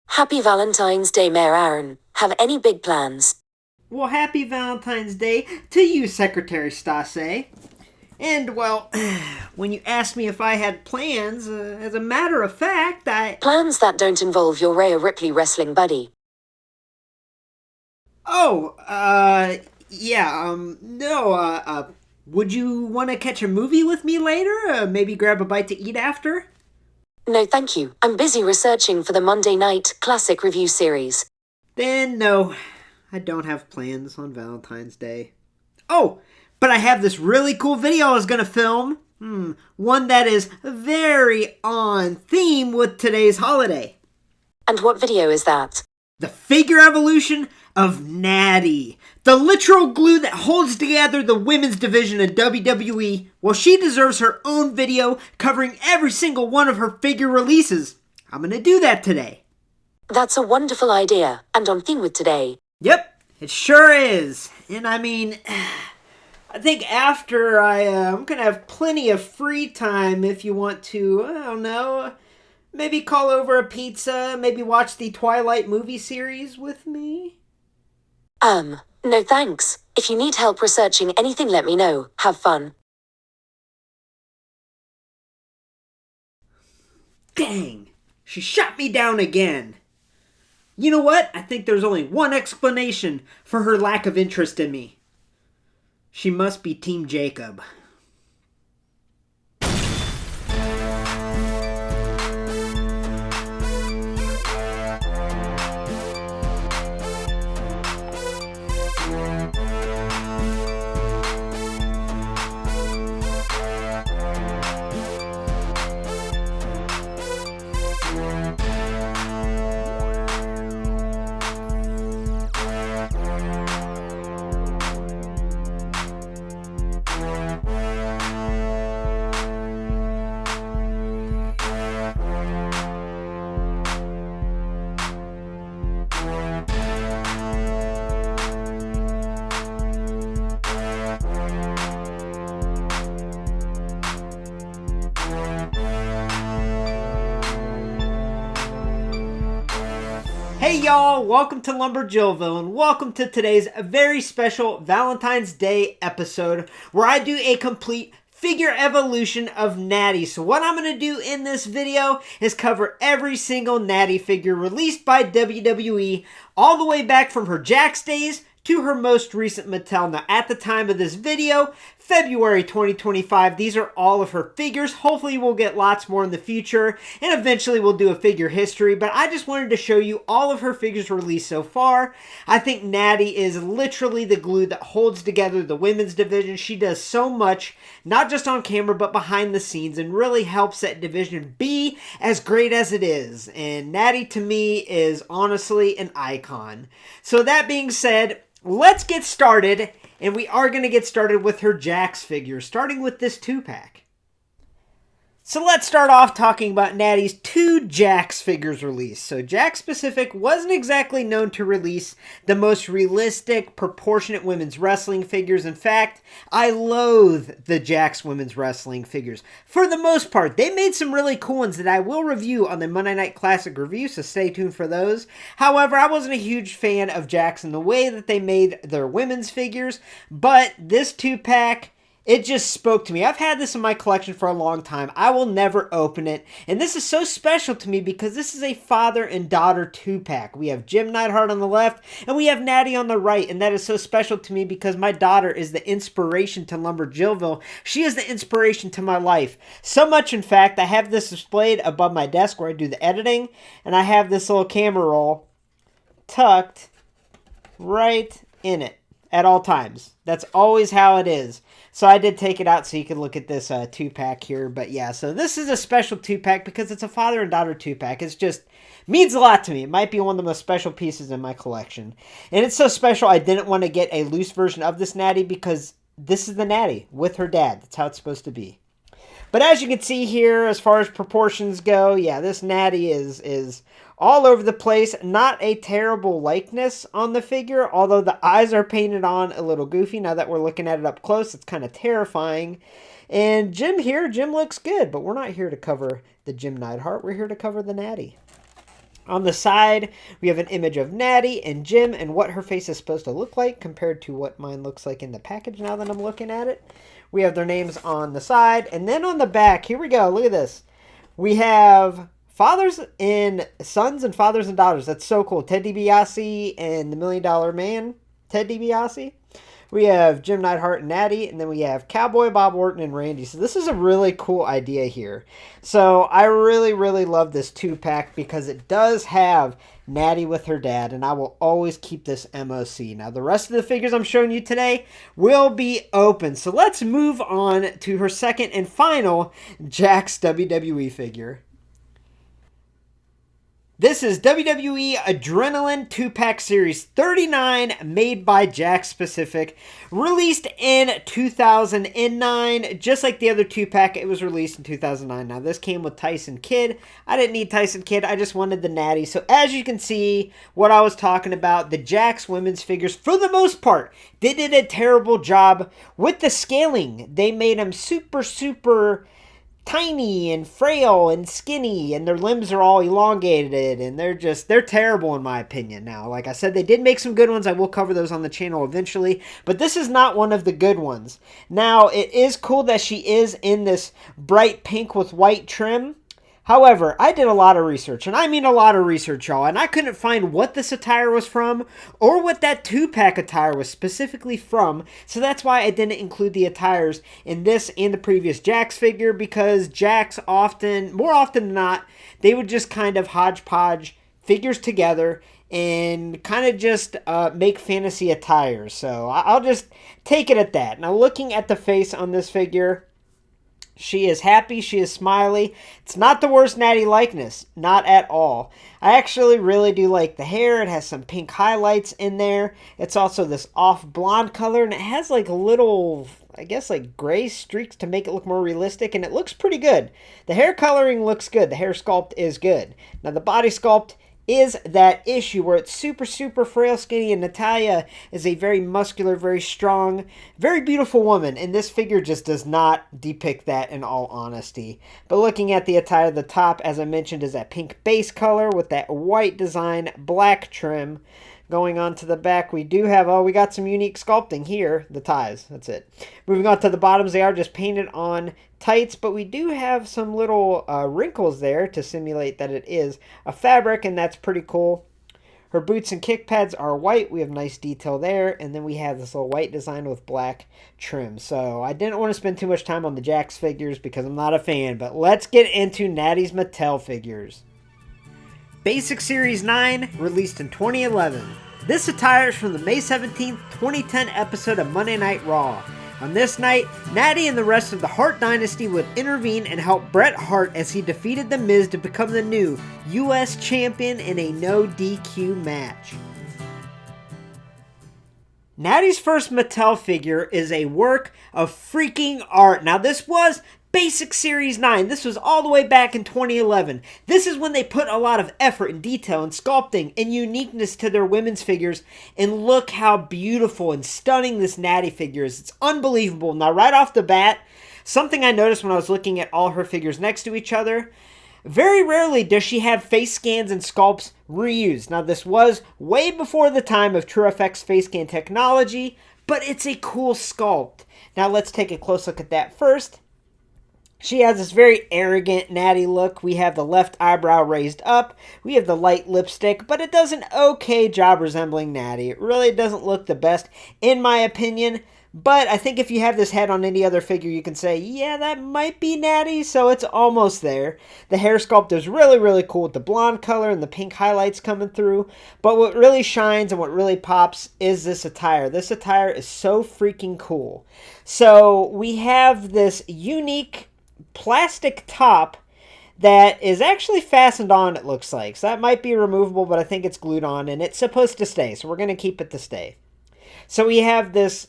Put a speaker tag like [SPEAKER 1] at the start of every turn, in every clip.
[SPEAKER 1] Happy Valentine's Day, Mayor Aaron. Have any big plans?
[SPEAKER 2] Well, happy Valentine's Day to you, Secretary Stase. And, well, when you asked me if I had plans, as a matter of fact,
[SPEAKER 1] Plans that don't involve your Rhea Ripley wrestling buddy.
[SPEAKER 2] Oh, no, would you want to catch a movie with me later? Maybe grab a bite to eat after?
[SPEAKER 1] No, thank you. I'm busy researching for the Monday Night Classic Review series.
[SPEAKER 2] Then, no, I don't have plans on Valentine's Day. Oh, but I have this really cool video I was going to film. One that is very on theme with today's holiday.
[SPEAKER 1] And what video is that?
[SPEAKER 2] The Figure Evolution of Nattie. The literal glue that holds together the women's division in WWE. Well, she deserves her own video covering every single one of her figure releases. I'm going to do that today.
[SPEAKER 1] That's a wonderful idea, and on theme with today.
[SPEAKER 2] Yep, it sure is. And I mean, I think after I'm going to have plenty of free time if you want to, I don't know, maybe call over a pizza, maybe watch the Twilight movie series with me.
[SPEAKER 1] No thanks. If you need help researching anything, let me know. Have fun.
[SPEAKER 2] Dang, she shot me down again. You know what? I think there's only one explanation for her lack of interest in me. She must be Team Jacob. Hey y'all, welcome to LumberJillville and welcome to today's very special Valentine's Day episode where I do a complete figure evolution of Nattie. So what I'm going to do in this video is cover every single Nattie figure released by WWE all the way back from her Jax days to her most recent Mattel. Now, at the time of this video, February 2025, these are all of her figures. Hopefully, we'll get lots more in the future, and eventually we'll do a figure history, but I just wanted to show you all of her figures released so far. I think Nattie is literally the glue that holds together the women's division. She does so much, not just on camera, but behind the scenes, and really helps that division be as great as it is. And Nattie, to me, is honestly an icon. So that being said, let's get started, and we are going to get started with her Jax figure, starting with this 2-pack. So let's start off talking about Nattie's 2 Jax figures released. So Jax Pacific wasn't exactly known to release the most realistic, proportionate women's wrestling figures. In fact, I loathe the Jax women's wrestling figures. For the most part, they made some really cool ones that I will review on the Monday Night Classic review, so stay tuned for those. However, I wasn't a huge fan of Jax in the way that they made their women's figures, but this 2-pack, it just spoke to me. I've had this in my collection for a long time. I will never open it. And this is so special to me because this is a father and daughter 2-pack. We have Jim Neidhart on the left and we have Nattie on the right. And that is so special to me because my daughter is the inspiration to LumberJillville. She is the inspiration to my life. So much, in fact, I have this displayed above my desk where I do the editing. And I have this little camera roll tucked right in it at all times. That's always how it is. So I did take it out so you could look at this 2-pack here. But yeah, so this is a special 2-pack because it's a father and daughter 2-pack. It's just means a lot to me. It might be one of the most special pieces in my collection. And it's so special I didn't want to get a loose version of this Nattie because this is the Nattie with her dad. That's how it's supposed to be. But as you can see here, as far as proportions go, yeah, this Nattie is all over the place. Not a terrible likeness on the figure, although the eyes are painted on a little goofy. Now that we're looking at it up close, it's kind of terrifying. And Jim looks good, but we're not here to cover the Jim Neidhart. We're here to cover the Nattie. On the side, we have an image of Nattie and Jim and what her face is supposed to look like compared to what mine looks like in the package now that I'm looking at it. We have their names on the side. And then on the back, here we go. Look at this. We have fathers and sons and fathers and daughters. That's so cool. Ted DiBiase and the $1 Million Man, Ted DiBiase. We have Jim Neidhart and Nattie, and then we have Cowboy Bob Orton and Randy. So this is a really cool idea here. So I really, really love this 2-pack because it does have Nattie with her dad, and I will always keep this MOC. Now, the rest of the figures I'm showing you today will be open. So let's move on to her second and final Jax WWE figure. This is WWE Adrenaline 2-pack Series 39, made by Jax Specific, released in 2009. Just like the other 2-pack, it was released in 2009. Now, this came with Tyson Kidd. I didn't need Tyson Kidd. I just wanted the Nattie. So, as you can see, what I was talking about, the Jax women's figures, for the most part, they did a terrible job with the scaling. They made them super tiny and frail and skinny, and their limbs are all elongated, and they're terrible in my opinion. Now, like I said, they did make some good ones. I will cover those on the channel eventually, but this is not one of the good ones. Now, it is cool that she is in this bright pink with white trim. However, I did a lot of research, and I mean a lot of research, y'all, and I couldn't find what this attire was from or what that 2-pack attire was specifically from, so that's why I didn't include the attires in this and the previous Jax figure, because Jax more often than not, they would just kind of hodgepodge figures together and kind of just make fantasy attires, so I'll just take it at that. Now, looking at the face on this figure, she is happy. She is smiley. It's not the worst Nattie likeness. Not at all. I actually really do like the hair. It has some pink highlights in there. It's also this off blonde color, and it has like little, I guess, like gray streaks to make it look more realistic, and it looks pretty good. The hair coloring looks good. The hair sculpt is good. Now, the body sculpt is that issue where it's super frail, skinny, and Natalya is a very muscular, very strong, very beautiful woman, and this figure just does not depict that in all honesty. But looking at the attire, the top, as I mentioned, is that pink base color with that white design, black trim. Going on to the back, we do have, we got some unique sculpting here, the ties, that's it. Moving on to the bottoms, they are just painted on tights, but we do have some little wrinkles there to simulate that it is a fabric, and that's pretty cool. Her boots and kick pads are white. We have nice detail there, and then we have this little white design with black trim. So I didn't want to spend too much time on the Jax figures because I'm not a fan, but let's get into Nattie's Mattel figures. Basic Series 9, released in 2011. This attire is from the May 17th, 2010 episode of Monday Night Raw. On this night, Nattie and the rest of the Hart Dynasty would intervene and help Bret Hart as he defeated The Miz to become the new U.S. Champion in a no DQ match. Nattie's first Mattel figure is a work of freaking art. Now, this was Basic Series 9. This was all the way back in 2011. This is when they put a lot of effort and detail and sculpting and uniqueness to their women's figures. And look how beautiful and stunning this Nattie figure is. It's unbelievable. Now, right off the bat, something I noticed when I was looking at all her figures next to each other, very rarely does she have face scans and sculpts reused. Now, this was way before the time of TrueFX face scan technology, but it's a cool sculpt. Now, let's take a close look at that first. She has this very arrogant Nattie look. We have the left eyebrow raised up. We have the light lipstick, but it does an okay job resembling Nattie. It really doesn't look the best, in my opinion. But I think if you have this head on any other figure, you can say, yeah, that might be Nattie, so it's almost there. The hair sculpt is really cool with the blonde color and the pink highlights coming through. But what really shines and what really pops is this attire. This attire is so freaking cool. So we have this unique plastic top that is actually fastened on, it looks like. So that might be removable, but I think it's glued on, and it's supposed to stay. So we're going to keep it to stay. So we have this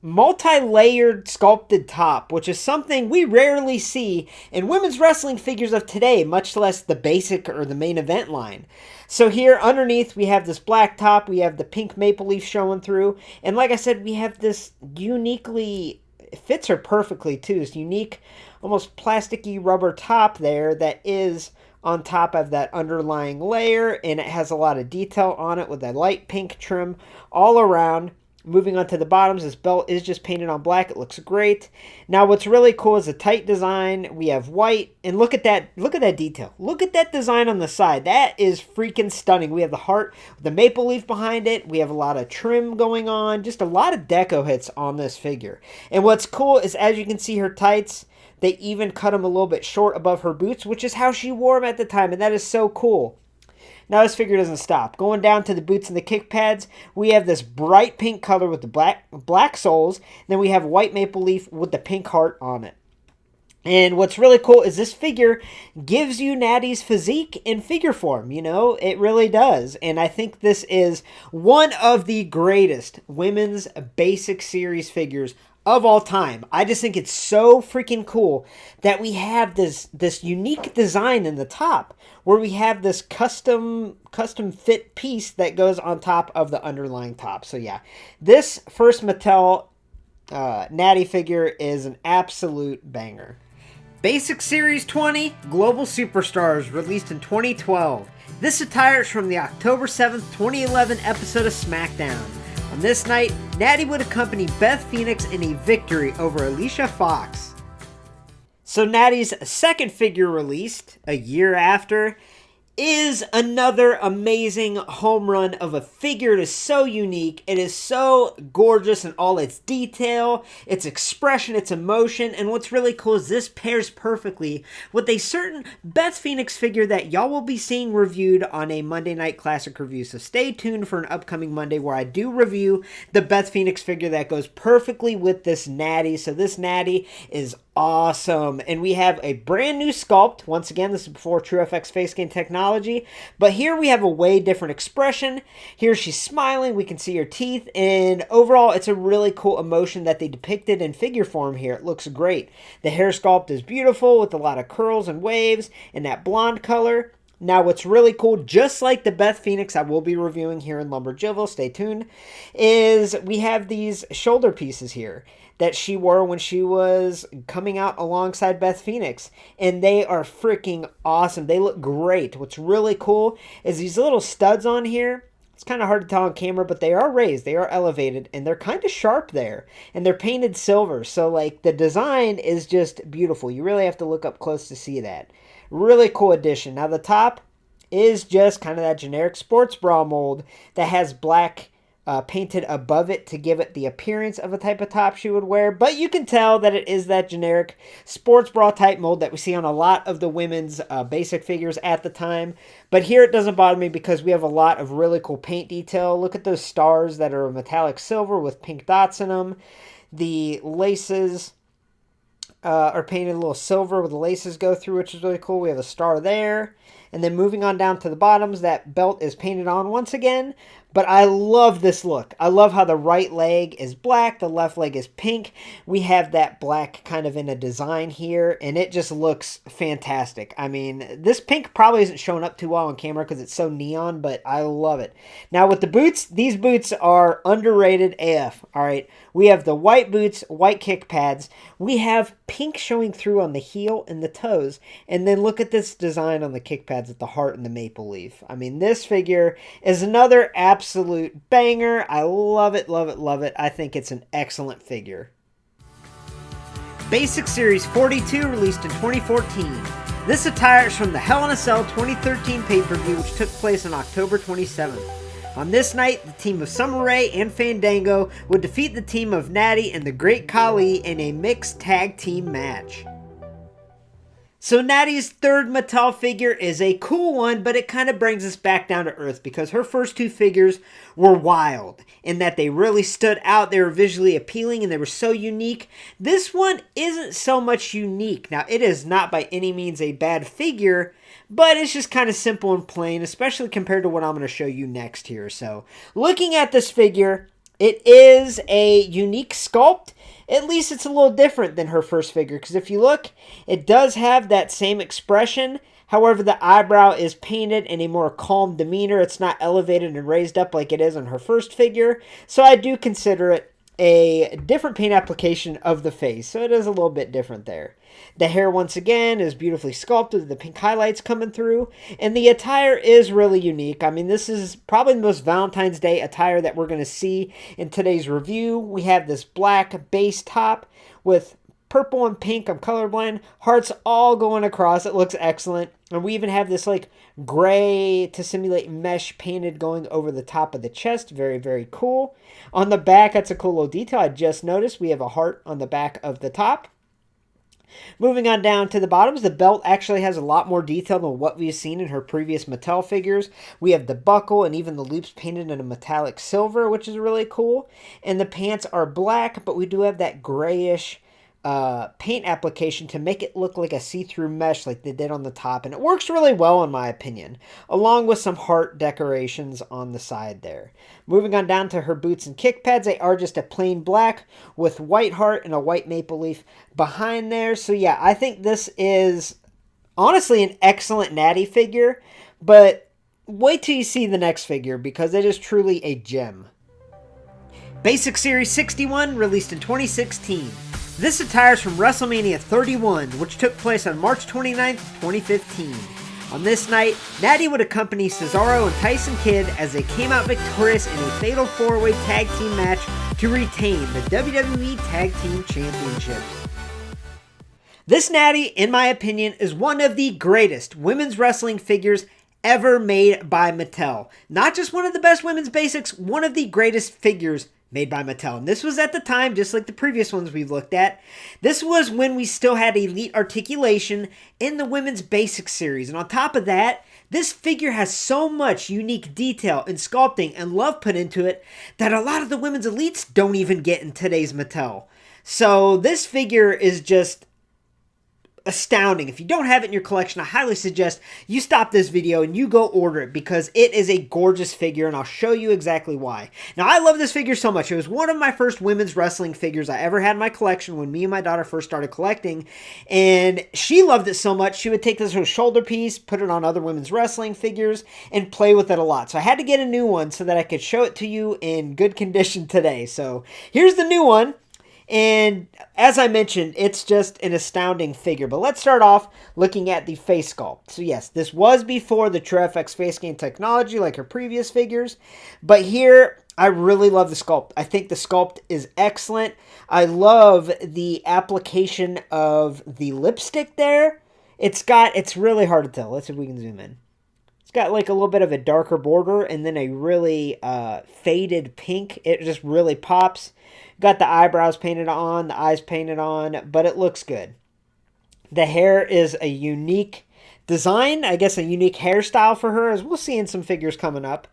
[SPEAKER 2] multi-layered sculpted top, which is something we rarely see in women's wrestling figures of today, much less the basic or the main event line. So here underneath we have this black top, we have the pink maple leaf showing through, and like I said, we have this uniquely, it fits her perfectly too, this unique, almost plasticky rubber top there that is on top of that underlying layer, and it has a lot of detail on it with a light pink trim all around. Moving on to the bottoms, this belt is just painted on black. It looks great. Now what's really cool is the tight design. We have white, and look at that detail. Look at that design on the side. That is freaking stunning. We have the heart, the maple leaf behind it. We have a lot of trim going on. Just a lot of deco hits on this figure. And what's cool is, as you can see, her tights, they even cut them a little bit short above her boots, which is how she wore them at the time, and that is so cool. Now this figure doesn't stop. Going down to the boots and the kick pads, we have this bright pink color with the black soles. Then we have white maple leaf with the pink heart on it. And what's really cool is this figure gives you Nattie's physique in figure form. You know, it really does. And I think this is one of the greatest women's basic series figures of all time. I just think it's so freaking cool that we have this unique design in the top where we have this custom fit piece that goes on top of the underlying top. So yeah, this first Mattel Nattie figure is an absolute banger. Basic Series 20 Global Superstars, released in 2012. This attire is from the October 7th, 2011 episode of SmackDown. On this night, Nattie would accompany Beth Phoenix in a victory over Alicia Fox. So Nattie's second figure released a year after is another amazing home run of a figure. It is so unique. It is so gorgeous in all its detail, its expression, its emotion. And what's really cool is this pairs perfectly with a certain Beth Phoenix figure that y'all will be seeing reviewed on a Monday Night Classic review. So stay tuned for an upcoming Monday where I do review the Beth Phoenix figure that goes perfectly with this Nattie. So this Nattie is awesome. And we have a brand new sculpt. Once again, this is before TrueFX face scan technology. But here we have a way different expression. Here she's smiling. We can see her teeth. And overall, it's a really cool emotion that they depicted in figure form here. It looks great. The hair sculpt is beautiful with a lot of curls and waves and that blonde color. Now, what's really cool, just like the Beth Phoenix I will be reviewing here in LumberJillville, stay tuned, is we have these shoulder pieces here that she wore when she was coming out alongside Beth Phoenix. And they are freaking awesome. They look great. What's really cool is these little studs on here. It's kind of hard to tell on camera, but they are raised. They are elevated, and they're kind of sharp there. And they're painted silver. So, like, the design is just beautiful. You really have to look up close to see that. Really cool addition. Now, the top is just kind of that generic sports bra mold that has black painted above it to give it the appearance of a type of top she would wear. But you can tell that it is that generic sports bra type mold that we see on a lot of the women's basic figures at the time. But here it doesn't bother me because we have a lot of really cool paint detail. Look at those stars that are metallic silver with pink dots in them. The laces are painted a little silver where the laces go through, which is really cool. We have a star there. And then moving on down to the bottoms, that belt is painted on once again. But I love this look. I love how the right leg is black, the left leg is pink. We have that black kind of in a design here, and it just looks fantastic. I mean, this pink probably isn't showing up too well on camera because it's so neon, but I love it. Now with the boots, these boots are underrated AF, all right? We have the white boots, white kick pads. We have pink showing through on the heel and the toes. And then look at this design on the kick pads with the heart and the maple leaf. I mean, this figure is another absolute banger. I love it, love it, love it. I think it's an excellent figure. Basic Series 42, released in 2014. This attire is from the Hell in a Cell 2013 pay-per-view, which took place on October 27th. On this night, the team of Summer Rae and Fandango would defeat the team of Nattie and the Great Khali in a mixed tag team match. So Nattie's third Mattel figure is a cool one, but it kind of brings us back down to earth because her first two figures were wild in that they really stood out. They were visually appealing and they were so unique. This one isn't so much unique. Now, it is not by any means a bad figure, but it's just kind of simple and plain, especially compared to what I'm going to show you next here. So, looking at this figure, It is a unique sculpt. At least it's a little different than her first figure, because if you look, it does have that same expression. However, the eyebrow is painted in a more calm demeanor. It's not elevated and raised up like it is on her first figure. So I do consider it a different paint application of the face. So it is a little bit different there. The hair, once again, is beautifully sculpted with the pink highlights coming through. And the attire is really unique. I mean, this is probably the most Valentine's Day attire that we're going to see in today's review. We have this black base top with purple and pink. I'm colorblind. Hearts all going across. It looks excellent. And we even have this like gray to simulate mesh painted going over the top of the chest. Very, very cool. On the back, that's a cool little detail. I just noticed we have a heart on the back of the top. Moving on down to the bottoms, the belt actually has a lot more detail than what we've seen in her previous Mattel figures. We have the buckle and even the loops painted in a metallic silver, which is really cool. And the pants are black, but we do have that grayish paint application to make it look like a see-through mesh like they did on the top. And it works really well in my opinion, along with some heart decorations on the side there. Moving on down to her boots and kick pads, they are just a plain black with white heart and a white maple leaf behind there. So yeah, I think this is honestly an excellent Nattie figure, but wait till you see the next figure because it is truly a gem. Basic Series 61, released in 2016. This attire is from WrestleMania 31, which took place on March 29th, 2015. On this night, Nattie would accompany Cesaro and Tyson Kidd as they came out victorious in a fatal 4-way tag team match to retain the WWE Tag Team Championship. This Nattie, in my opinion, is one of the greatest women's wrestling figures ever made by Mattel. Not just one of the best women's basics, one of the greatest figures made by Mattel. And this was at the time, just like the previous ones we've looked at, this was when we still had elite articulation in the women's basic series. And on top of that, this figure has so much unique detail and sculpting and love put into it that a lot of the women's elites don't even get in today's Mattel. So this figure is just astounding. If you don't have it in your collection, I highly suggest you stop this video and you go order it because it is a gorgeous figure and I'll show you exactly why. Now, I love this figure so much. It was one of my first women's wrestling figures I ever had in my collection when me and my daughter first started collecting, and she loved it so much she would take this as a shoulder piece, put it on other women's wrestling figures, and play with it a lot. So I had to get a new one so that I could show it to you in good condition today. So here's the new one. And as I mentioned, it's just an astounding figure. But let's start off looking at the face sculpt. So yes, this was before the TrueFX face scan technology like her previous figures. But here, I really love the sculpt. I think the sculpt is excellent. I love the application of the lipstick there. It's really hard to tell. Let's see if we can zoom in. It's got like a little bit of a darker border and then a really faded pink. It just really pops. Got the eyebrows painted on, the eyes painted on, but it looks good. The hair is a unique design, I guess a unique hairstyle for her, as we'll see in some figures coming up,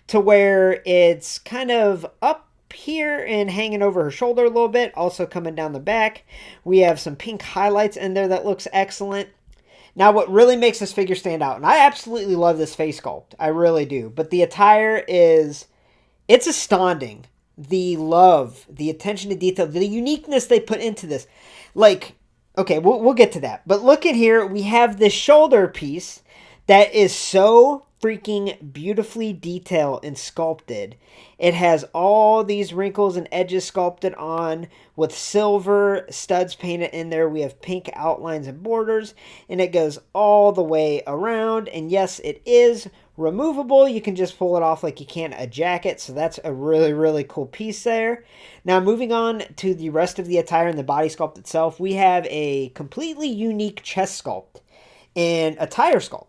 [SPEAKER 2] to where it's kind of up here and hanging over her shoulder a little bit, also coming down the back. We have some pink highlights in there that looks excellent. Now, what really makes this figure stand out, and I absolutely love this face sculpt, I really do, but the attire it's astounding. The love, the attention to detail, the uniqueness they put into this. Like, okay, we'll get to that. But look at here, we have this shoulder piece that is so freaking beautifully detailed and sculpted. It has all these wrinkles and edges sculpted on with silver studs painted in there. We have pink outlines and borders, and it goes all the way around. And yes, it is removable. You can just pull it off like you can a jacket. So that's a really, really cool piece there. Now, moving on to the rest of the attire and the body sculpt itself, we have a completely unique chest sculpt and a tire sculpt.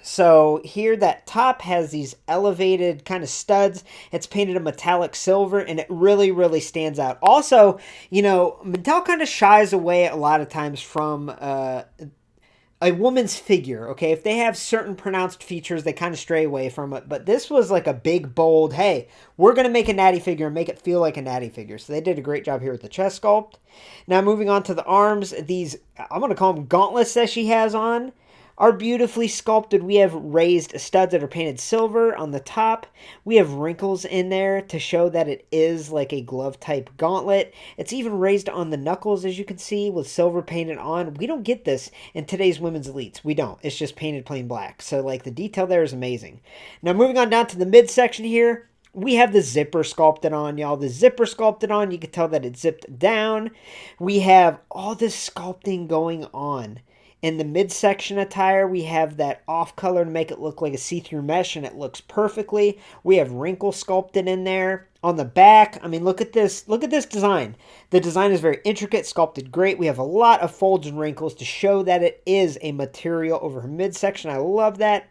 [SPEAKER 2] So here that top has these elevated kind of studs. It's painted a metallic silver and it really, really stands out. Also, you know, Mattel kind of shies away a lot of times from a woman's figure, okay? If they have certain pronounced features, they kind of stray away from it. But this was like a big, bold, hey, we're going to make a Nattie figure and make it feel like a Nattie figure. So they did a great job here with the chest sculpt. Now moving on to the arms, these, I'm going to call them gauntlets that she has on, are beautifully sculpted. We have raised studs that are painted silver on the top. We have wrinkles in there to show that it is like a glove type gauntlet. It's even raised on the knuckles, as you can see, with silver painted on. We don't get this in today's women's elites. We don't. It's just painted plain black. So like the detail there is amazing. Now moving on down to the midsection here. We have the zipper sculpted on, y'all. The zipper sculpted on, you can tell that it's zipped down. We have all this sculpting going on. In the midsection attire, we have that off color to make it look like a see-through mesh, and it looks perfectly. We have wrinkle sculpted in there. On the back, I mean, look at this. Look at this design. The design is very intricate, sculpted great. We have a lot of folds and wrinkles to show that it is a material over her midsection. I love that.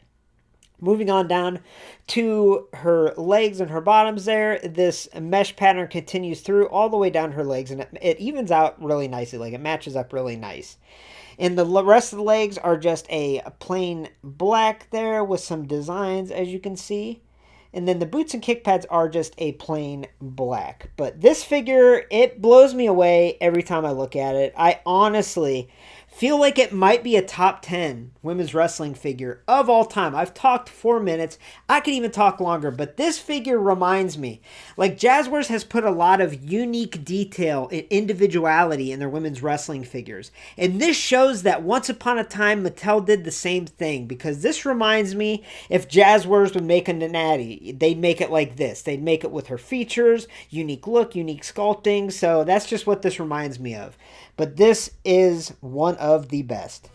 [SPEAKER 2] Moving on down to her legs and her bottoms there, this mesh pattern continues through all the way down her legs, and it evens out really nicely. Like, it matches up really nice. And the rest of the legs are just a plain black there with some designs, as you can see. And then the boots and kick pads are just a plain black. But this figure, it blows me away every time I look at it. I honestly feel like it might be a top 10 women's wrestling figure of all time. I've talked 4 minutes. I could even talk longer, but this figure reminds me. Like, Jazzwares has put a lot of unique detail and individuality in their women's wrestling figures. And this shows that once upon a time, Mattel did the same thing, because this reminds me if Jazzwares would make a Nattie, they'd make it like this. They'd make it with her features, unique look, unique sculpting. So that's just what this reminds me of. But this is one of the best.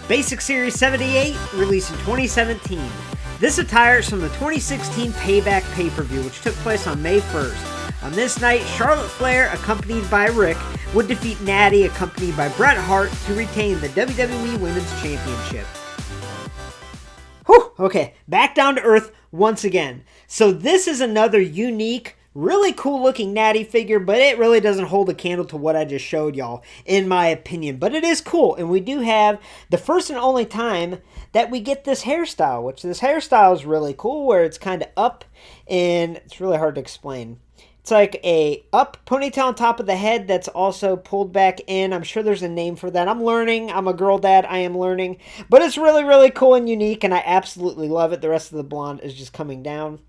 [SPEAKER 2] Basic Series 78, released in 2017. This attire is from the 2016 Payback pay-per-view, which took place on May 1st. On this night, Charlotte Flair, accompanied by Rick, would defeat Nattie, accompanied by Bret Hart, to retain the WWE Women's Championship. Whew, okay, back down to earth once again. So this is another unique, really cool looking Nattie figure, but it really doesn't hold a candle to what I just showed y'all, in my opinion. But it is cool, and we do have the first and only time that we get this hairstyle, which this hairstyle is really cool, where it's kind of up, and it's really hard to explain. It's like a up ponytail on top of the head that's also pulled back in. I'm sure there's a name for that. I'm learning. I'm a girl dad. I am learning. But it's really, really cool and unique, and I absolutely love it. The rest of the blonde is just coming down.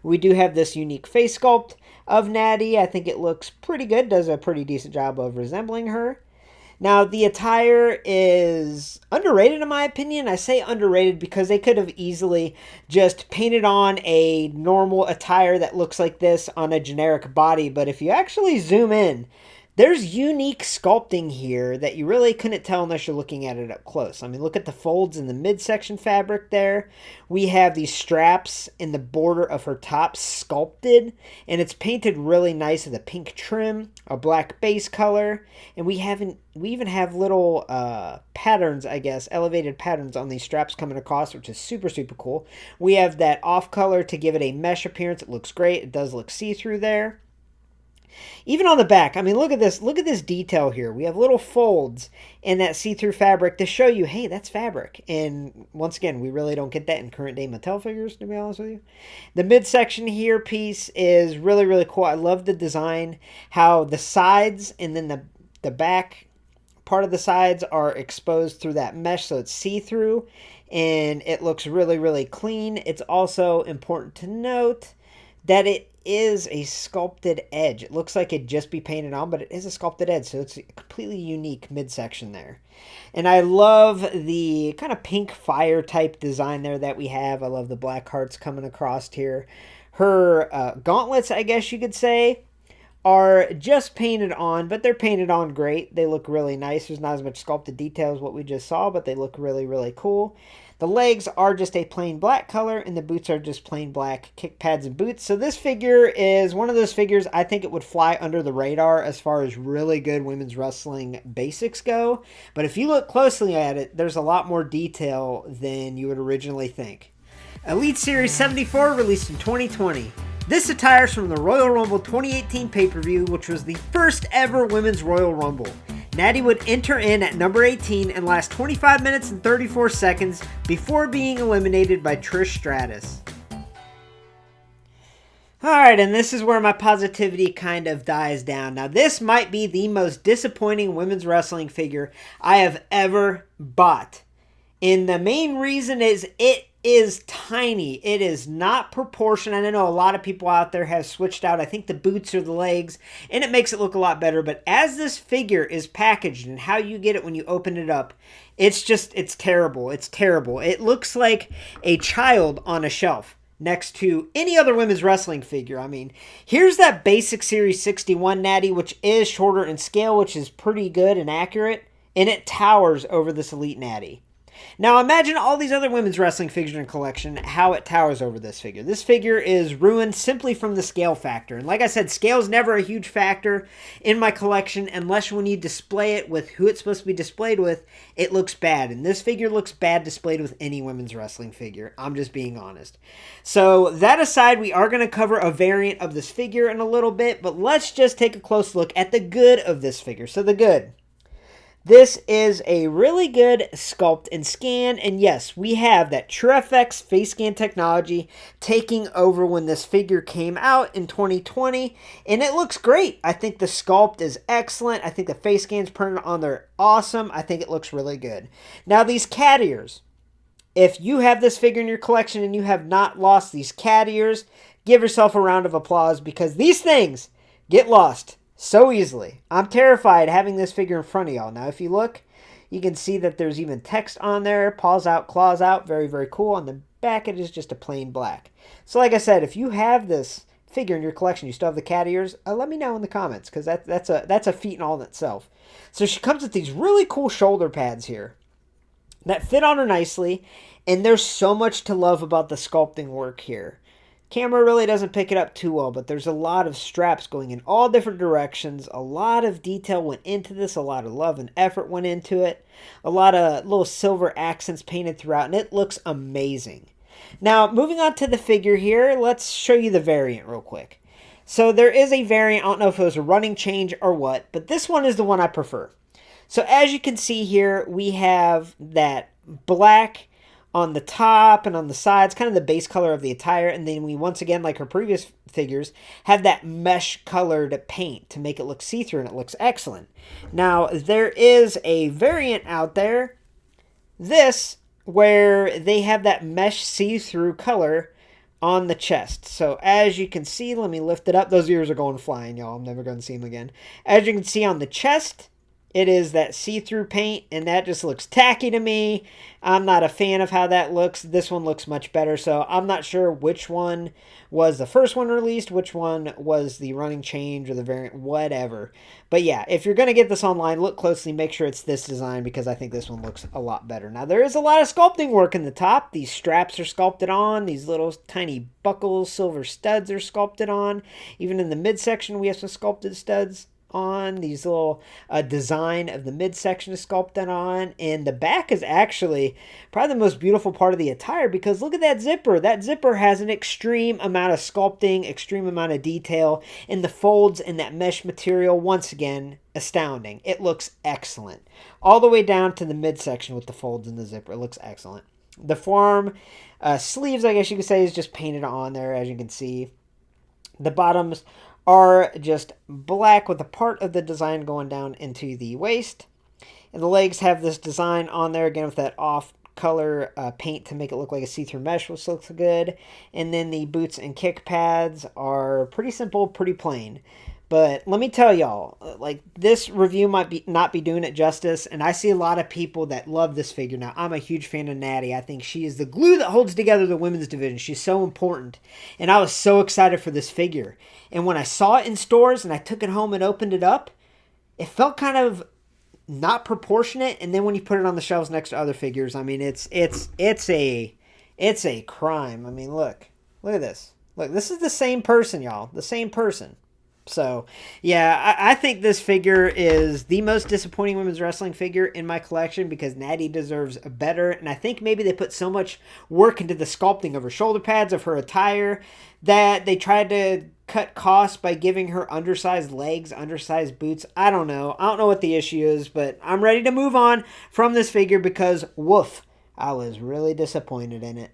[SPEAKER 2] We do have this unique face sculpt of Nattie. I think it looks pretty good. Does a pretty decent job of resembling her. Now, the attire is underrated in my opinion. I say underrated because they could have easily just painted on a normal attire that looks like this on a generic body. But if you actually zoom in, there's unique sculpting here that you really couldn't tell unless you're looking at it up close. I mean, look at the folds in the midsection fabric there. We have these straps in the border of her top sculpted, and it's painted really nice with a pink trim, a black base color, and we even have little patterns, I guess, elevated patterns on these straps coming across, which is super, super cool. We have that off color to give it a mesh appearance. It looks great. It does look see-through there. Even on the back, I mean, look at this detail here. We have little folds in that see-through fabric to show you, hey, that's fabric. And once again, we really don't get that in current day Mattel figures, to be honest with you. The midsection here piece is really, really cool. I love the design, how the sides and then the back part of the sides are exposed through that mesh, so it's see-through, and it looks really, really clean. It's also important to note that it is a sculpted edge. It looks like it'd just be painted on, but it is a sculpted edge, so it's a completely unique midsection there. And I love the kind of pink fire type design there that we have. I love the black hearts coming across here. Her gauntlets, I guess you could say, are just painted on, but they're painted on great. They look really nice. There's not as much sculpted detail as what we just saw, but they look really, really cool. The legs are just a plain black color, and the boots are just plain black kick pads and boots. So this figure is one of those figures I think it would fly under the radar as far as really good women's wrestling basics go. But if you look closely at it, there's a lot more detail than you would originally think. Elite Series 74 released in 2020. This attire is from the Royal Rumble 2018 pay-per-view, which was the first ever Women's Royal Rumble. Nattie would enter in at number 18 and last 25 minutes and 34 seconds before being eliminated by Trish Stratus. Alright, and this is where my positivity kind of dies down. Now, this might be the most disappointing women's wrestling figure I have ever bought And the main reason is it is tiny. It is not proportioned. I know a lot of people out there have switched out, I think, the boots or the legs, and it makes it look a lot better. But as this figure is packaged and how you get it when you open it up, it's terrible. It's terrible. It looks like a child on a shelf next to any other women's wrestling figure. I mean, here's that basic Series 61 Nattie, which is shorter in scale, which is pretty good and accurate, and it towers over this Elite Nattie. Now imagine all these other women's wrestling figures in a collection, how it towers over this figure. This figure is ruined simply from the scale factor. And like I said, scale is never a huge factor in my collection unless when you display it with who it's supposed to be displayed with, it looks bad. And this figure looks bad displayed with any women's wrestling figure. I'm just being honest. So that aside, we are going to cover a variant of this figure in a little bit, but let's just take a close look at the good of this figure. So the good. This is a really good sculpt and scan, and yes, we have that TrueFX face scan technology taking over when this figure came out in 2020, and it looks great. I think the sculpt is excellent. I think the face scans printed on there awesome. I think it looks really good. Now these cat ears, if you have this figure in your collection and you have not lost these cat ears, give yourself a round of applause because these things get lost so easily. I'm terrified having this figure in front of y'all. Now, if you look, you can see that there's even text on there. Paws out, claws out. Very, very cool. On the back, it is just a plain black. So, like I said, if you have this figure in your collection, you still have the cat ears, let me know in the comments because that's a feat in all in itself. So she comes with these really cool shoulder pads here that fit on her nicely, and there's so much to love about the sculpting work here. Camera really doesn't pick it up too well, but there's a lot of straps going in all different directions. A lot of detail went into this. A lot of love and effort went into it. A lot of little silver accents painted throughout, and it looks amazing. Now, moving on to the figure here, let's show you the variant real quick. So there is a variant. I don't know if it was a running change or what, but this one is the one I prefer. So as you can see here, we have that black on the top and on the sides, kind of the base color of the attire. And then we, once again, like her previous figures, have that mesh colored paint to make it look see-through, and it looks excellent. Now, there is a variant out there, this, where they have that mesh see-through color on the chest. So as you can see, let me lift it up. Those ears are going flying, y'all. I'm never going to see them again. As you can see on the chest, it is that see-through paint, and that just looks tacky to me. I'm not a fan of how that looks. This one looks much better, so I'm not sure which one was the first one released, which one was the running change or the variant, whatever. But yeah, if you're going to get this online, look closely, make sure it's this design because I think this one looks a lot better. Now, there is a lot of sculpting work in the top. These straps are sculpted on. These little tiny buckles, silver studs are sculpted on. Even in the midsection, we have some sculpted studs on. These little design of the midsection is sculpted on, and the back is actually probably the most beautiful part of the attire because look at that zipper. That zipper has an extreme amount of sculpting, extreme amount of detail, and the folds in that mesh material, once again, astounding. It looks excellent. All the way down to the midsection with the folds in the zipper. It looks excellent. The forearm sleeves, I guess you could say, is just painted on there, as you can see. The bottoms are just black with a part of the design going down into the waist. And the legs have this design on there, again, with that off-color paint to make it look like a see-through mesh, which looks good. And then the boots and kick pads are pretty simple, pretty plain. But let me tell y'all, like, this review might not be doing it justice, and I see a lot of people that love this figure. Now, I'm a huge fan of Nattie. I think she is the glue that holds together the women's division. She's so important, and I was so excited for this figure. And when I saw it in stores and I took it home and opened it up, it felt kind of not proportionate. And then when you put it on the shelves next to other figures, I mean, it's a crime. I mean, look at this. Look, this is the same person, y'all. The same person. So, yeah, I think this figure is the most disappointing women's wrestling figure in my collection because Nattie deserves better. And I think maybe they put so much work into the sculpting of her shoulder pads, of her attire, that they tried to cut costs by giving her undersized legs, undersized boots. I don't know. I don't know what the issue is, but I'm ready to move on from this figure because, woof, I was really disappointed in it.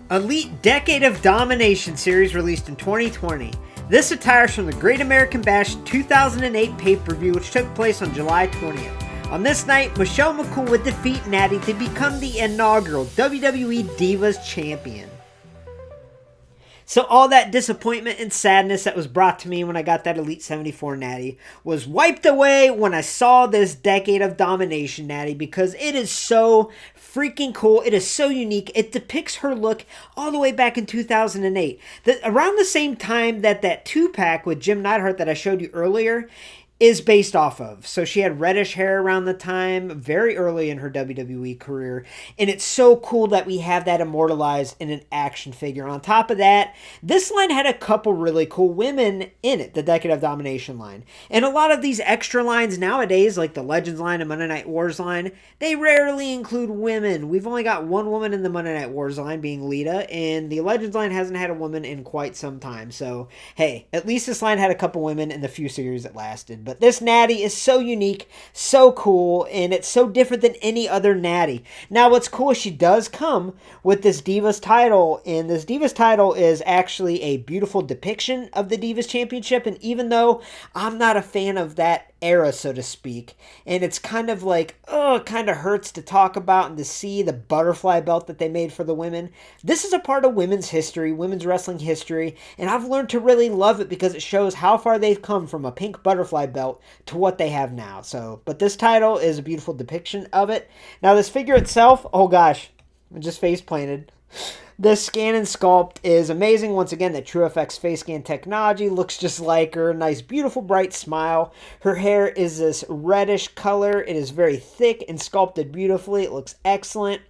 [SPEAKER 2] Elite Decade of Domination series released in 2020. This attire is from the Great American Bash 2008 pay-per-view, which took place on July 20th. On this night, Michelle McCool would defeat Nattie to become the inaugural WWE Divas Champion. So all that disappointment and sadness that was brought to me when I got that Elite 74 Nattie was wiped away when I saw this Decade of Domination Nattie, because it is so freaking cool. It is so unique. It depicts her look all the way back in 2008. Around the same time that 2-pack with Jim Neidhart that I showed you earlier is based off of. So she had reddish hair around the time, very early in her WWE career. And it's so cool that we have that immortalized in an action figure. On top of that, this line had a couple really cool women in it, the Decade of Domination line. And a lot of these extra lines nowadays, like the Legends line and Monday Night Wars line, they rarely include women. We've only got one woman in the Monday Night Wars line, being Lita, and the Legends line hasn't had a woman in quite some time. So, hey, at least this line had a couple women in the few series that lasted. But this Nattie is so unique, so cool, and it's so different than any other Nattie. Now, what's cool is she does come with this Divas title, and this Divas title is actually a beautiful depiction of the Divas Championship, and even though I'm not a fan of that era, so to speak, and it's kind of like, it kind of hurts to talk about and to see the butterfly belt that they made for the women. This is a part of women's history, women's wrestling history, and I've learned to really love it because it shows how far they've come from a pink butterfly belt to what they have now. So, but this title is a beautiful depiction of it. Now, this figure itself, oh gosh, I just face planted. This scan and sculpt is amazing. Once again, the TrueFX face scan technology looks just like her. Nice, beautiful, bright smile. Her hair is this reddish color. It is very thick and sculpted beautifully. It looks excellent.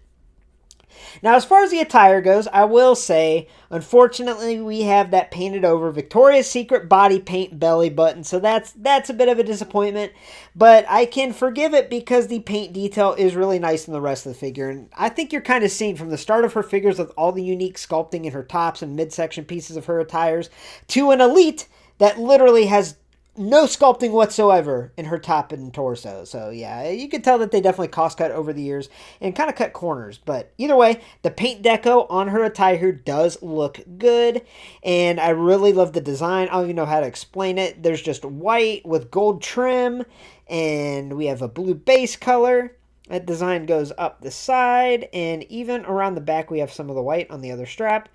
[SPEAKER 2] Now, as far as the attire goes, I will say, unfortunately, we have that painted over Victoria's Secret body paint belly button, so that's a bit of a disappointment, but I can forgive it because the paint detail is really nice in the rest of the figure, and I think you're kind of seeing from the start of her figures with all the unique sculpting in her tops and midsection pieces of her attires to an Elite that literally has no sculpting whatsoever in her top and torso. So yeah, you can tell that they definitely cost cut over the years and kind of cut corners. But either way, the paint deco on her attire does look good. And I really love the design. I don't even know how to explain it. There's just white with gold trim. And we have a blue base color. That design goes up the side. And even around the back, we have some of the white on the other strap.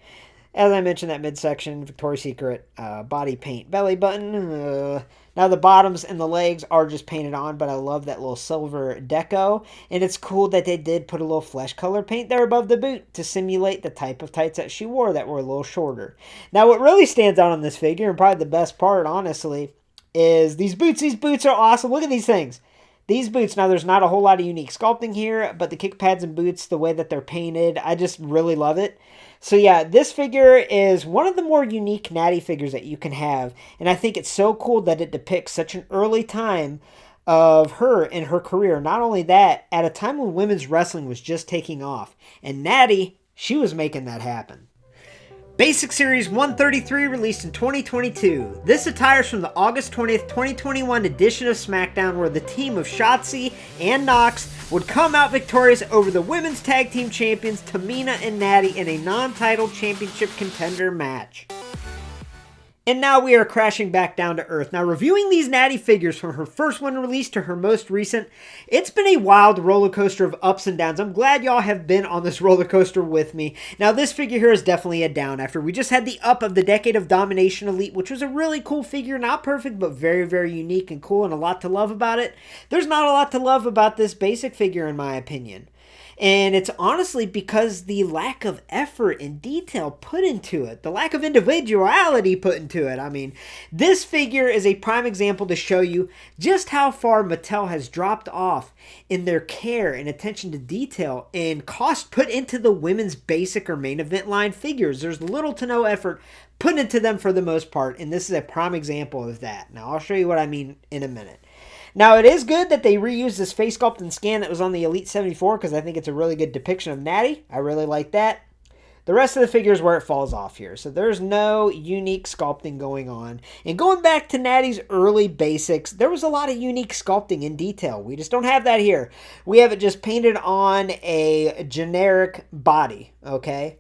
[SPEAKER 2] As I mentioned, that midsection, Victoria's Secret body paint belly button. Now the bottoms and the legs are just painted on, but I love that little silver deco. And it's cool that they did put a little flesh color paint there above the boot to simulate the type of tights that she wore that were a little shorter. Now what really stands out on this figure, and probably the best part, honestly, is these boots. These boots are awesome. Look at these things. These boots, now there's not a whole lot of unique sculpting here, but the kick pads and boots, the way that they're painted, I just really love it. So yeah, this figure is one of the more unique Nattie figures that you can have. And I think it's so cool that it depicts such an early time of her in her career. Not only that, at a time when women's wrestling was just taking off. And Nattie, she was making that happen. Basic Series 133 released in 2022. This attire is from the August 20th, 2021 edition of SmackDown, where the team of Shotzi and Nox would come out victorious over the women's tag team champions Tamina and Nattie in a non-title championship contender match. And now we are crashing back down to earth. Now, reviewing these Nattie figures from her first one released to her most recent, it's been a wild roller coaster of ups and downs. I'm glad y'all have been on this roller coaster with me. Now, this figure here is definitely a down after we just had the up of the Decade of Domination Elite, which was a really cool figure. Not perfect, but very, very unique and cool and a lot to love about it. There's not a lot to love about this basic figure, in my opinion. And it's honestly because the lack of effort and detail put into it, the lack of individuality put into it. I mean, this figure is a prime example to show you just how far Mattel has dropped off in their care and attention to detail and cost put into the women's basic or main event line figures. There's little to no effort put into them for the most part, and this is a prime example of that. Now, I'll show you what I mean in a minute. Now, it is good that they reused this face sculpt and scan that was on the Elite 74 because I think it's a really good depiction of Nattie. I really like that. The rest of the figure is where it falls off here. So there's no unique sculpting going on. And going back to Nattie's early basics, there was a lot of unique sculpting in detail. We just don't have that here. We have it just painted on a generic body, okay?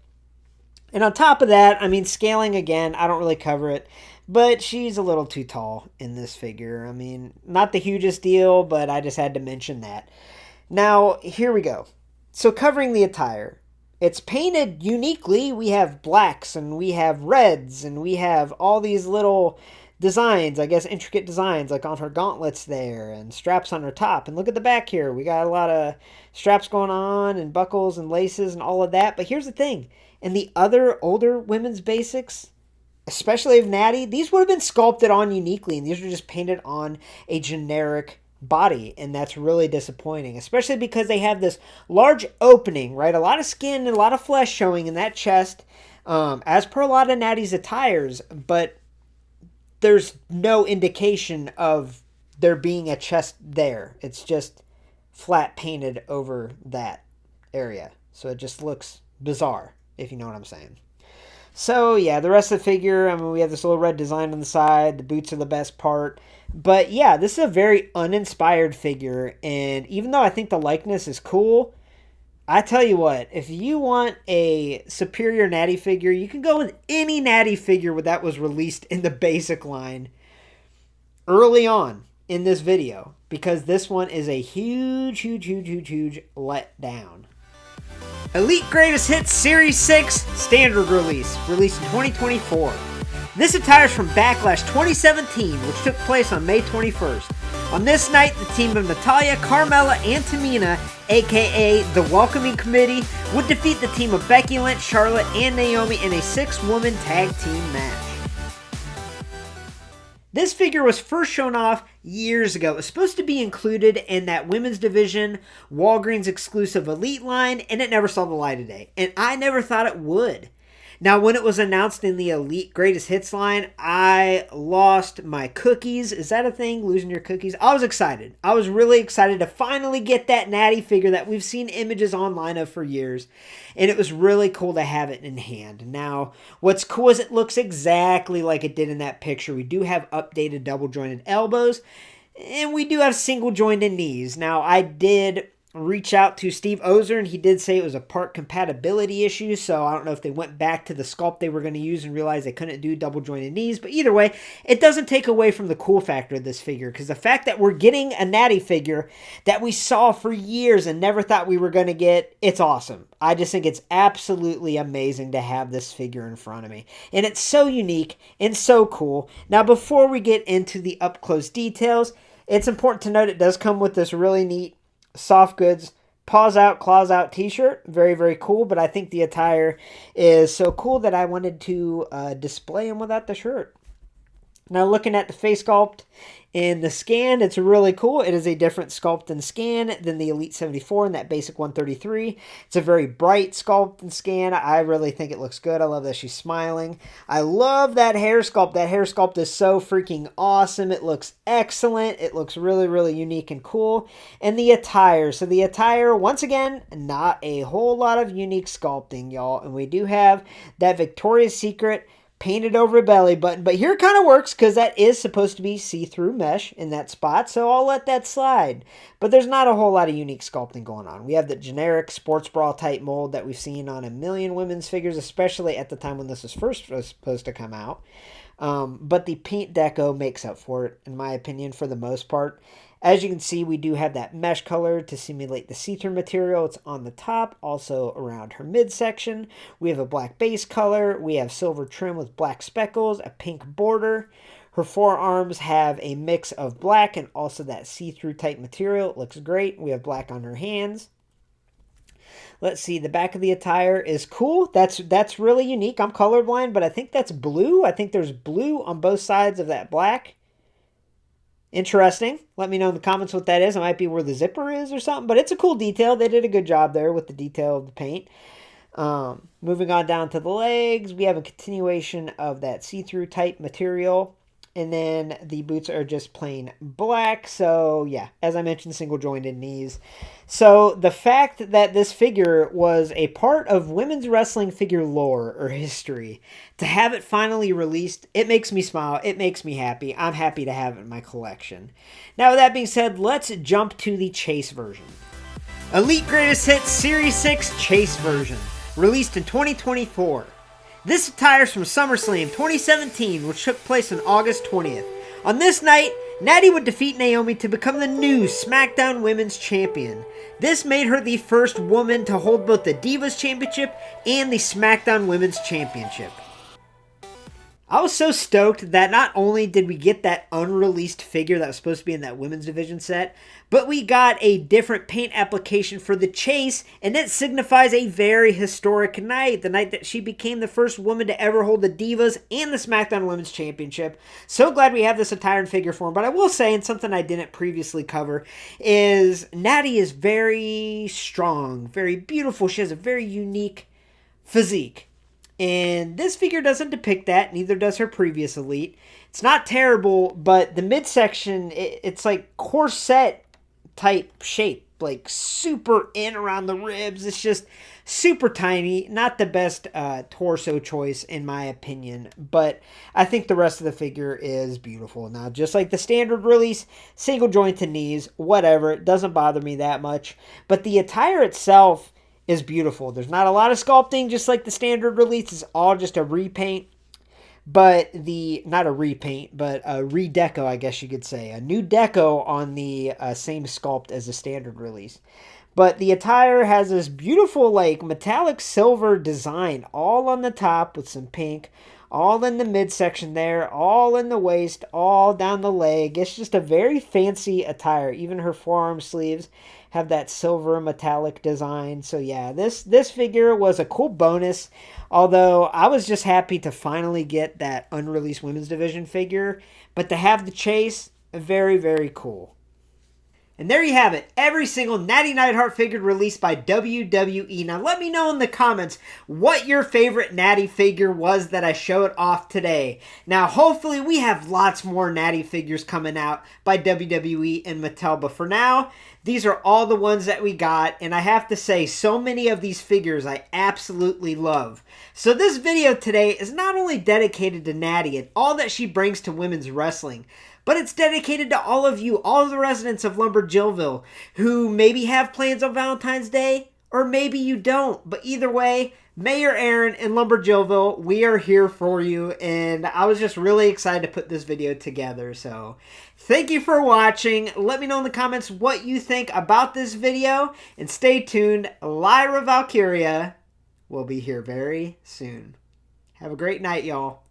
[SPEAKER 2] And on top of that, I mean, scaling again, I don't really cover it. But she's a little too tall in this figure. I mean, not the hugest deal, but I just had to mention that. Now, here we go. So covering the attire, it's painted uniquely. We have blacks and we have reds and we have all these little designs, I guess intricate designs like on her gauntlets there and straps on her top. And look at the back here. We got a lot of straps going on and buckles and laces and all of that. But here's the thing. In the other older women's basics, especially of Nattie, these would have been sculpted on uniquely and these were just painted on a generic body, and that's really disappointing, especially because they have this large opening, right? A lot of skin and a lot of flesh showing in that chest, as per a lot of Nattie's attires, but there's no indication of there being a chest there. It's just flat painted over that area, so it just looks bizarre, if you know what I'm saying. So yeah, the rest of the figure, I mean, we have this little red design on the side. The boots are the best part. But yeah, this is a very uninspired figure. And even though I think the likeness is cool, I tell you what, if you want a superior Nattie figure, you can go with any Nattie figure that was released in the basic line early on in this video. Because this one is a huge letdown. Elite Greatest Hits Series 6 Standard Release, released in 2024. This attire is from Backlash 2017, which took place on May 21st. On this night, the team of Natalya, Carmella, and Tamina, aka the Welcoming Committee, would defeat the team of Becky Lynch, Charlotte, and Naomi in a 6-woman tag team match. This figure was first shown off years ago. It was supposed to be included in that women's division Walgreens exclusive Elite line, and it never saw the light of day. And I never thought it would. Now, when it was announced in the Elite Greatest Hits line, I lost my cookies. Is that a thing? Losing your cookies? I was excited. I was really excited to finally get that Nattie figure that we've seen images online of for years. And it was really cool to have it in hand. Now, what's cool is it looks exactly like it did in that picture. We do have updated double jointed elbows. And we do have single jointed knees. Now, I did reach out to Steve Ozer, and he did say it was a part compatibility issue, so I don't know if they went back to the sculpt they were going to use and realized they couldn't do double jointed knees, but either way, it doesn't take away from the cool factor of this figure, because the fact that we're getting a Nattie figure that we saw for years and never thought we were going to get, it's awesome. I just think it's absolutely amazing to have this figure in front of me, and it's so unique and so cool. Now, before we get into the up-close details, it's important to note it does come with this really neat soft goods paws out claws out t-shirt. Very cool, but I think the attire is so cool that I wanted to display him without the shirt. Now, looking at the face sculpt in the scan, it's really cool. It is a different sculpt and scan than the Elite 74 and that basic 133. It's a very bright sculpt and scan. I really think it looks good. I love that she's smiling. I love that hair sculpt. That hair sculpt is so freaking awesome. It looks excellent. It looks really unique and cool. And the attire. So the attire, once again, not a whole lot of unique sculpting, y'all. And we do have that Victoria's Secret painted over a belly button, but here it kind of works because that is supposed to be see-through mesh in that spot, so I'll let that slide. But there's not a whole lot of unique sculpting going on. We have the generic sports bra type mold that we've seen on a million women's figures, especially at the time when this was first supposed to come out. But the paint deco makes up for it, in my opinion, for the most part. As you can see, we do have that mesh color to simulate the see-through material. It's on the top, also around her midsection. We have a black base color. We have silver trim with black speckles, a pink border. Her forearms have a mix of black and also that see-through type material. It looks great. We have black on her hands. Let's see, the back of the attire is cool. That's really unique. I'm colorblind, but I think that's blue. I think there's blue on both sides of that black. Interesting. Let me know in the comments what that is. It might be where the zipper is or something, but it's a cool detail. They did a good job there with the detail of the paint. Moving on down to the legs, we have a continuation of that see-through type material. And then the boots are just plain black. So yeah, as I mentioned, single jointed knees. So the fact that this figure was a part of women's wrestling figure lore or history, to have it finally released, it makes me smile. It makes me happy. I'm happy to have it in my collection. Now, with that being said, let's jump to the chase version. Elite Greatest Hits Series 6 Chase version, released in 2024. This attire is from SummerSlam 2017, which took place on August 20th. On this night, Nattie would defeat Naomi to become the new SmackDown Women's Champion. This made her the first woman to hold both the Divas Championship and the SmackDown Women's Championship. I was so stoked that not only did we get that unreleased figure that was supposed to be in that women's division set, but we got a different paint application for the chase, and it signifies a very historic night, the night that she became the first woman to ever hold the Divas and the SmackDown Women's Championship. So glad we have this attire in figure form, but I will say, and something I didn't previously cover, is Nattie is very strong, very beautiful. She has a very unique physique. And this figure doesn't depict that, neither does her previous Elite. It's not terrible, but the midsection, it's like corset type shape, like super in around the ribs. It's just super tiny, not the best torso choice in my opinion, but I think the rest of the figure is beautiful. Now, just like the standard release, single joint to knees, whatever, it doesn't bother me that much, but the attire itself is beautiful. There's not a lot of sculpting, just like the standard release. It's all just a repaint, but not a repaint, but a redeco, I guess you could say. A new deco on the same sculpt as the standard release. But the attire has this beautiful, like, metallic silver design all on the top with some pink, all in the midsection there, all in the waist, all down the leg. It's just a very fancy attire. Even her forearm sleeves have that silver metallic design. So yeah, this figure was a cool bonus, although I was just happy to finally get that unreleased women's division figure, but to have the chase, very, very cool. And there you have it, every single Nattie Neidhart figure released by WWE. Now let me know in the comments what your favorite Nattie figure was that I showed off today. Now hopefully we have lots more Nattie figures coming out by WWE and Mattel, but for now, these are all the ones that we got, and I have to say, so many of these figures I absolutely love. So this video today is not only dedicated to Nattie and all that she brings to women's wrestling, but it's dedicated to all of you, all of the residents of LumberJillville, who maybe have plans on Valentine's Day, or maybe you don't. But either way, Mayor Aaron and LumberJillville, we are here for you, and I was just really excited to put this video together. So thank you for watching. Let me know in the comments what you think about this video, and stay tuned. Lyra Valkyria will be here very soon. Have a great night, y'all.